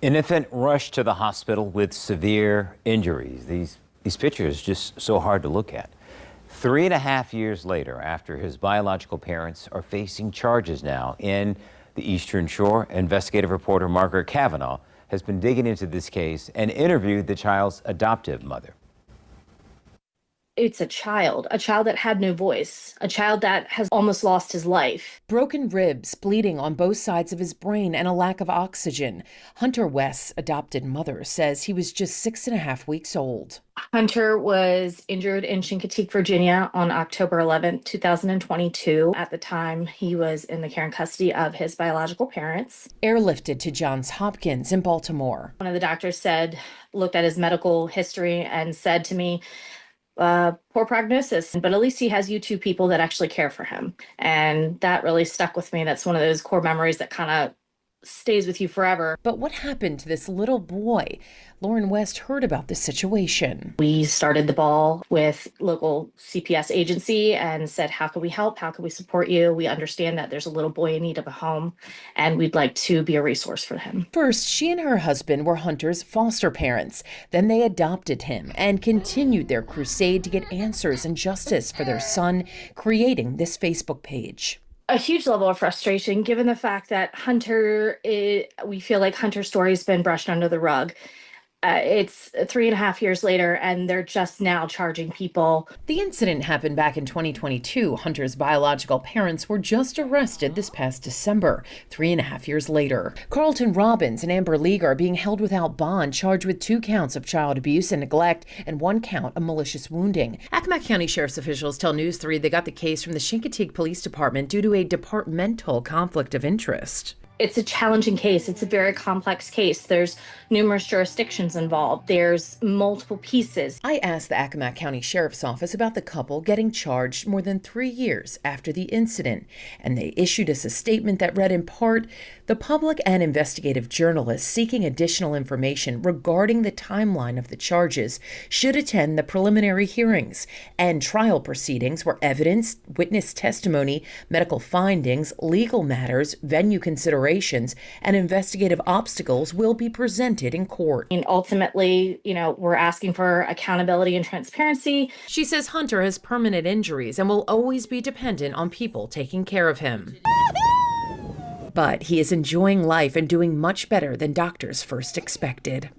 An infant rushed to the hospital with severe injuries. These pictures just so hard to look at. 3.5 years later, after his biological parents are facing charges now in the Eastern Shore, investigative reporter Margaret Cavanaugh has been digging into this case and interviewed the child's adoptive mother. It's a child that had no voice, a child that has almost lost his life. Broken ribs, bleeding on both sides of his brain, and a lack of oxygen. Hunter West's adopted mother says he was just 6.5 weeks old. Hunter was injured in Chincoteague, Virginia on October 11th, 2022. At the time, he was in the care and custody of his biological parents. Airlifted to Johns Hopkins in Baltimore. One of the doctors looked at his medical history and said to me, poor prognosis, but at least he has you two people that actually care for him. And that really stuck with me. That's one of those core memories that kind of stays with you forever. But what happened to this little boy? Lauren West heard about this situation. We started the ball with local CPS agency and said, how can we help? How can we support you? We understand that there's a little boy in need of a home, and we'd like to be a resource for him. First, she and her husband were Hunter's foster parents. Then they adopted him and continued their crusade to get answers and justice for their son, creating this Facebook page. A huge level of frustration, given the fact that we feel like Hunter's story has been brushed under the rug. It's 3.5 years later, and they're just now charging people. The incident happened back in 2022. Hunter's biological parents were just arrested this past December, 3.5 years later. Carlton Robbins and Amber League are being held without bond, charged with 2 counts of child abuse and neglect and 1 count of malicious wounding. Accomack County Sheriff's officials tell News 3 they got the case from the Chincoteague Police Department due to a departmental conflict of interest. It's a challenging case. It's a very complex case. There's numerous jurisdictions involved. There's multiple pieces. I asked the Accomack County Sheriff's Office about the couple getting charged more than 3 years after the incident, and they issued us a statement that read in part, the public and investigative journalists seeking additional information regarding the timeline of the charges should attend the preliminary hearings and trial proceedings where evidence, witness testimony, medical findings, legal matters, venue considerations, and investigative obstacles will be presented in court. And ultimately, we're asking for accountability and transparency. She says Hunter has permanent injuries and will always be dependent on people taking care of him. But he is enjoying life and doing much better than doctors first expected.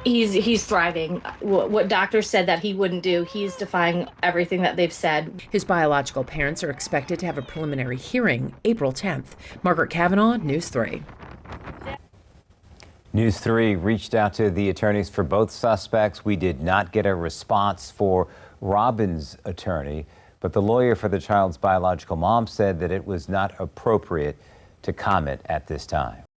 He's thriving. What doctors said that he wouldn't do, he's defying everything that they've said. His biological parents are expected to have a preliminary hearing April 10th. Margaret Cavanaugh, News 3. News 3 reached out to the attorneys for both suspects. We did not get a response for Robin's attorney, but the lawyer for the child's biological mom said that it was not appropriate to comment at this time.